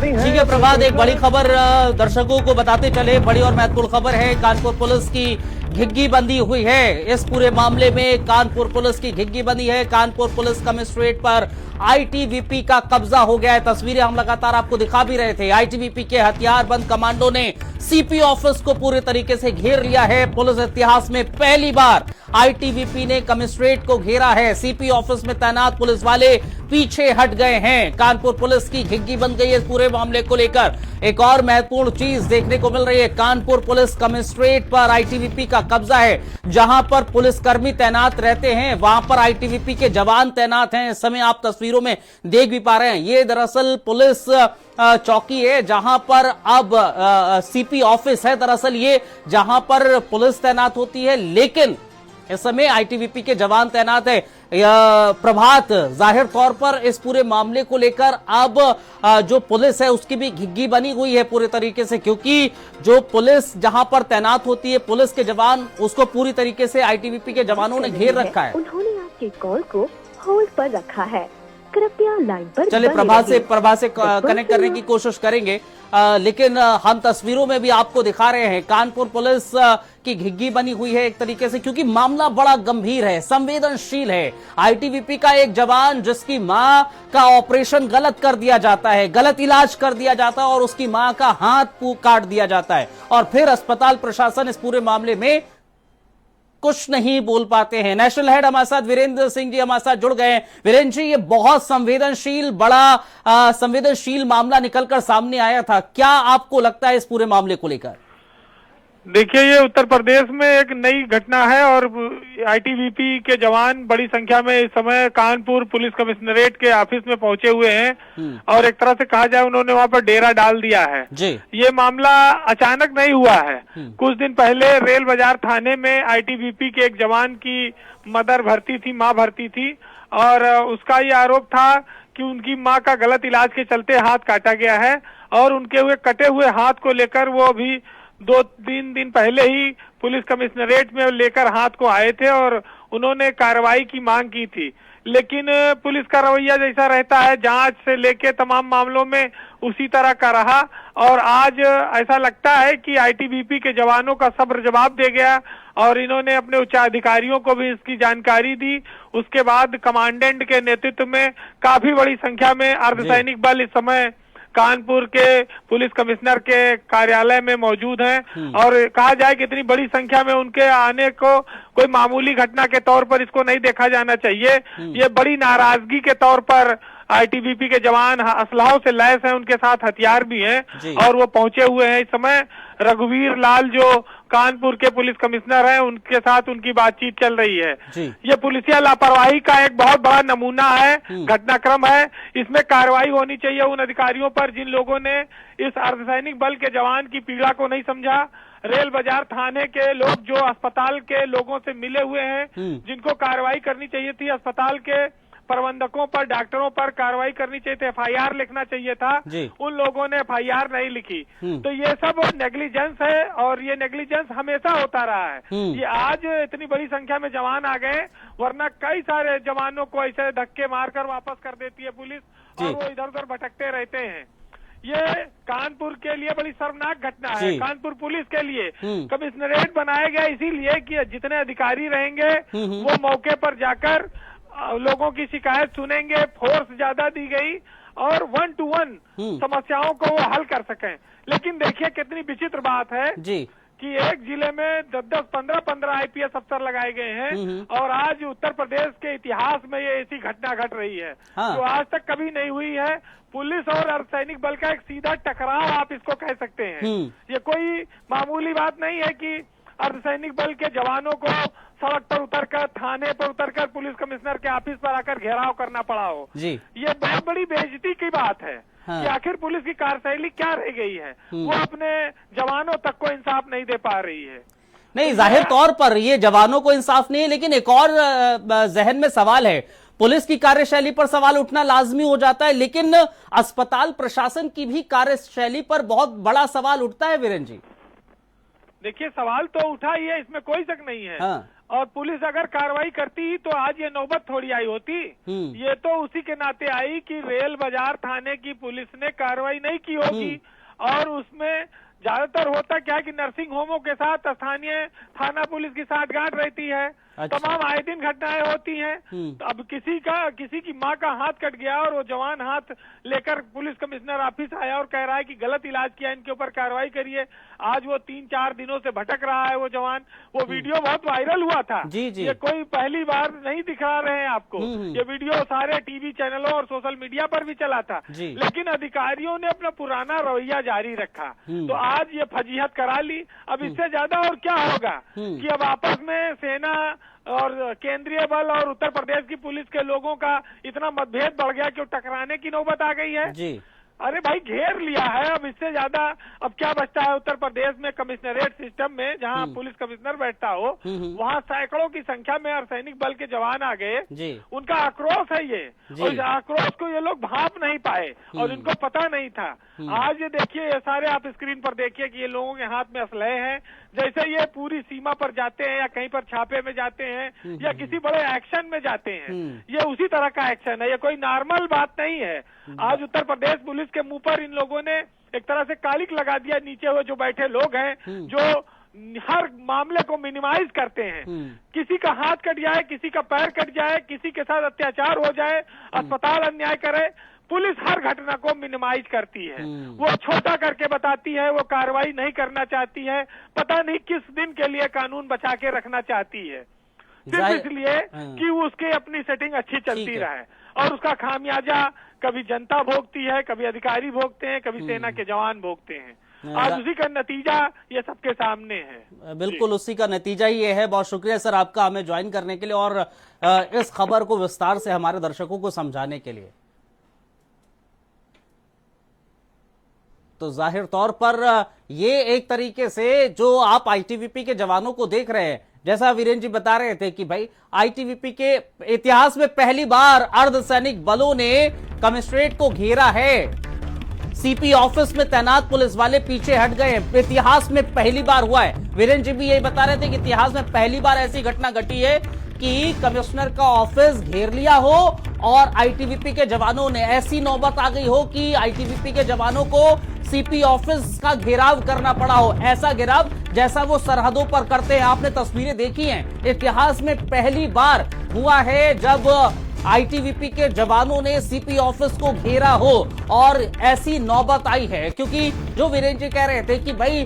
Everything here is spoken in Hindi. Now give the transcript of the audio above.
रही है। ठीक है प्रभात, एक बड़ी खबर दर्शकों को बताते चले। बड़ी और महत्वपूर्ण खबर है, कानपुर पुलिस की घिग्गी बंदी हुई है। इस पूरे मामले में कानपुर पुलिस की घिग्गी बंदी है। कानपुर पुलिस कमिश्नरेट पर आईटीबीपी का कब्जा हो गया है। तस्वीरें हम लगातार आपको दिखा भी रहे थे। आईटीबीपी के हथियारबंद कमांडो ने सीपी ऑफिस को पूरे तरीके से घेर लिया है। पुलिस इतिहास में पहली बार आईटीबीपी ने कमिश्नरेट को घेरा है। सीपी ऑफिस में तैनात पुलिस वाले पीछे हट गए हैं। कानपुर पुलिस की घिग्गी बन गई है। इस पूरे मामले को लेकर एक और महत्वपूर्ण चीज देखने को मिल रही है। कानपुर पुलिस कमिश्नरेट पर आईटीबीपी का कब्जा है। जहां पर पुलिसकर्मी तैनात रहते हैं वहां पर आईटीबीपी के जवान तैनात हैं। इस समय आप तस्वीरों में देख भी पा रहे हैं। ये दरअसल पुलिस चौकी है जहां पर अब सीपी ऑफिस है। दरअसल ये जहां पर पुलिस तैनात होती है, लेकिन इस समय आईटीबीपी के जवान तैनात है। प्रभात, जाहिर तौर पर इस पूरे मामले को लेकर अब जो पुलिस है उसकी भी घिग्गी बनी हुई है पूरे तरीके से, क्योंकि जो पुलिस जहां पर तैनात होती है, पुलिस के जवान, उसको पूरी तरीके से आईटीबीपी के जवानों ने घेर रखा है। उन्होंने आपके कॉल को होल्ड पर रखा है, कृपया लाइन पर चलिए प्रभात से कनेक्ट करने की कोशिश करेंगे। लेकिन हम तस्वीरों में भी आपको दिखा रहे हैं कानपुर पुलिस की घिग्गी बनी हुई है एक तरीके से, क्योंकि मामला बड़ा गंभीर है, संवेदनशील है। आईटीबीपी का एक जवान जिसकी मां का ऑपरेशन गलत कर दिया जाता है, गलत इलाज कर दिया जाता है और उसकी मां का हाथ काट दिया जाता है, और फिर अस्पताल प्रशासन इस पूरे मामले में कुछ नहीं बोल पाते हैं। नेशनल हेड हमारे साथ वीरेंद्र सिंह जी हमारे साथ जुड़ गए हैं। वीरेंद्र जी, ये बहुत संवेदनशील, बड़ा संवेदनशील मामला निकलकर सामने आया था। क्या आपको लगता है इस पूरे मामले को लेकर? देखिए, ये उत्तर प्रदेश में एक नई घटना है और आईटीबीपी के जवान बड़ी संख्या में इस समय कानपुर पुलिस कमिश्नरेट के ऑफिस में पहुंचे हुए हैं और एक तरह से कहा जाए उन्होंने वहां पर डेरा डाल दिया है जी। ये मामला अचानक नहीं हुआ है। कुछ दिन पहले रेल बाजार थाने में आईटीबीपी के एक जवान की मदर भर्ती थी, माँ भर्ती थी, और उसका ये आरोप था कि उनकी माँ का गलत इलाज के चलते हाथ काटा गया है और उनके हुए कटे हुए हाथ को लेकर वो अभी 2-3 दिन पहले ही पुलिस कमिश्नरेट में लेकर हाथ को आए थे और उन्होंने कार्रवाई की मांग की थी। लेकिन पुलिस का रवैया जैसा रहता है, जांच से लेके तमाम मामलों में उसी तरह का रहा और आज ऐसा लगता है कि आईटीबीपी के जवानों का सब्र जवाब दे गया और इन्होंने अपने उच्चाधिकारियों को भी इसकी जानकारी दी। उसके बाद कमांडेंट के नेतृत्व में काफी बड़ी संख्या में अर्धसैनिक बल इस समय कानपुर के पुलिस कमिश्नर के कार्यालय में मौजूद हैं और कहा जाए कि इतनी बड़ी संख्या में उनके आने को कोई मामूली घटना के तौर पर इसको नहीं देखा जाना चाहिए। ये बड़ी नाराजगी के तौर पर आईटीबीपी के जवान असलहों से लैस हैं, उनके साथ हथियार भी हैं और वो पहुंचे हुए हैं। इस समय रघुवीर लाल जो कानपुर के पुलिस कमिश्नर हैं, उनके साथ उनकी बातचीत चल रही है। ये पुलिसिया लापरवाही का एक बहुत बड़ा नमूना है, घटनाक्रम है। इसमें कार्रवाई होनी चाहिए उन अधिकारियों पर जिन लोगों ने इस अर्धसैनिक बल के जवान की पीड़ा को नहीं समझा। रेल बाजार थाने के लोग जो अस्पताल के लोगों से मिले हुए हैं, जिनको कार्रवाई करनी चाहिए थी, अस्पताल के प्रबंधकों पर, डॉक्टरों पर कार्रवाई करनी चाहिए थी, एफआईआर लिखना चाहिए था, उन लोगों ने एफआईआर नहीं लिखी। तो ये सब नेग्लिजेंस है और ये नेग्लिजेंस हमेशा होता रहा है। ये आज इतनी बड़ी संख्या में जवान आ गए, वरना कई सारे जवानों को ऐसे धक्के मारकर वापस कर देती है पुलिस और वो इधर उधर भटकते रहते हैं। ये कानपुर के लिए बड़ी शर्मनाक घटना है। कानपुर पुलिस के लिए कमिश्नरेट बनाया गया इसीलिए कि जितने अधिकारी रहेंगे वो मौके पर जाकर लोगों की शिकायत सुनेंगे। फोर्स ज्यादा दी गई और 1 to 1 समस्याओं को वो हल कर सकें। लेकिन देखिए कितनी विचित्र बात है कि एक जिले में 10-10, 15-15 आईपीएस अफसर लगाए गए हैं और आज उत्तर प्रदेश के इतिहास में ये ऐसी घटना घट रही है जो आज तक कभी नहीं हुई है। पुलिस और अर्धसैनिक बल का एक सीधा टकराव आप इसको कह सकते हैं। ये कोई मामूली बात नहीं है कि अर्धसैनिक बल के जवानों को सड़क पर उतरकर, थाने पर उतरकर पुलिस कमिश्नर के ऑफिस पर आकर घेराव करना पड़ा हो। ये बहुत बड़ी बेइज्जती की बात है कि आखिर पुलिस की कार्यशैली क्या रह गई है, वो अपने जवानों तक को इंसाफ नहीं दे पा रही है। नहीं, जाहिर तौर पर ये जवानों को इंसाफ नहीं है, लेकिन एक और जहन में सवाल है, पुलिस की कार्यशैली पर सवाल उठना लाजमी हो जाता है, लेकिन अस्पताल प्रशासन की भी कार्यशैली पर बहुत बड़ा सवाल उठता है वीरेंद्र जी। देखिए, सवाल तो उठा ही है, इसमें कोई शक नहीं है। और पुलिस अगर कार्रवाई करती तो आज ये नौबत थोड़ी आई होती। ये तो उसी के नाते आई कि रेल बाजार थाने की पुलिस ने कार्रवाई नहीं की होगी, और उसमें ज्यादातर होता क्या कि नर्सिंग होमों के साथ स्थानीय थाना पुलिस की साठगांठ रहती है। अच्छा। तमाम आए दिन घटनाएं होती हैं। तो अब किसी की माँ का हाथ कट गया और वो जवान हाथ लेकर पुलिस कमिश्नर ऑफिस आया और कह रहा है कि गलत इलाज किया, इनके ऊपर कार्रवाई करिए। आज वो 3-4 दिनों से भटक रहा है वो जवान। वो वीडियो बहुत वायरल हुआ था। जी जी। ये कोई पहली बार नहीं दिखा रहे हैं आपको। ये वीडियो सारे टीवी चैनलों और सोशल मीडिया पर भी चला था, लेकिन अधिकारियों ने अपना पुराना रवैया जारी रखा। तो आज ये फजीहत करा ली। अब इससे ज्यादा और क्या होगा कि अब आपस में सेना और केंद्रीय बल और उत्तर प्रदेश की पुलिस के लोगों का इतना मतभेद बढ़ गया कि टकराने की नौबत आ गई है। जी। अरे भाई घेर लिया है, अब इससे ज्यादा अब क्या बचता है। उत्तर प्रदेश में कमिश्नरेट सिस्टम में जहां पुलिस कमिश्नर बैठता हो, वहां सैकड़ों की संख्या में अर्धसैनिक बल के जवान आ गए। उनका आक्रोश है ये, और इस आक्रोश को ये लोग भांप नहीं पाए और इनको पता नहीं था। आज ये देखिए, ये सारे आप स्क्रीन पर देखिए कि ये लोगों के हाथ में असलहे हैं। जैसे ये पूरी सीमा पर जाते हैं या कहीं पर छापे में जाते हैं या किसी बड़े एक्शन में जाते हैं, ये उसी तरह का एक्शन है। ये कोई नॉर्मल बात नहीं है। आज उत्तर प्रदेश पुलिस के मुंह पर इन लोगों ने एक तरह से कालिक लगा दिया। नीचे हुए जो बैठे लोग हैं, जो हर मामले को मिनिमाइज करते हैं। किसी का हाथ कट जाए, किसी का पैर कट जाए, किसी के साथ अत्याचार हो जाए, अस्पताल अन्याय करे, पुलिस हर घटना को मिनिमाइज करती है। वो छोटा करके बताती है, वो कार्रवाई नहीं करना चाहती है। पता नहीं किस दिन के लिए कानून बचा के रखना चाहती है, सिर्फ इसलिए कि उसकी अपनी सेटिंग अच्छी चलती रहे। और उसका खामियाजा कभी जनता भोगती है, कभी अधिकारी भोगते हैं, कभी सेना के जवान भोगते हैं। आज उसी का नतीजा ये सबके सामने है। बिल्कुल उसी का नतीजा ही ये है। बहुत शुक्रिया सर आपका हमें ज्वाइन करने के लिए और इस खबर को विस्तार से हमारे दर्शकों को समझाने के लिए। तो जाहिर तौर पर ये एक तरीके से जो आप आईटीबीपी के जवानों को देख रहे हैं, जैसा वीरेंद्र जी बता रहे थे कि भाई आईटीबीपी के इतिहास में पहली बार अर्धसैनिक बलों ने कमिश्नरेट को घेरा है। सीपी ऑफिस में तैनात पुलिस वाले पीछे हट गए। इतिहास में पहली बार हुआ है। वीरेंद्र जी भी यही बता रहे थे कि इतिहास में पहली बार ऐसी घटना घटी है कि कमिश्नर का ऑफिस घेर लिया हो और आईटीबीपी के जवानों ने, ऐसी नौबत आ गई हो कि आईटीबीपी के जवानों को सीपी ऑफिस का घेराव करना पड़ा हो। ऐसा घेराव जैसा वो सरहदों पर करते हैं, आपने तस्वीरें देखी हैं। इतिहास में पहली बार हुआ है जब आईटीबीपी के जवानों ने सीपी ऑफिस को घेरा हो और ऐसी नौबत आई है। क्योंकि जो वीरेंद्र जी कह रहे थे कि भाई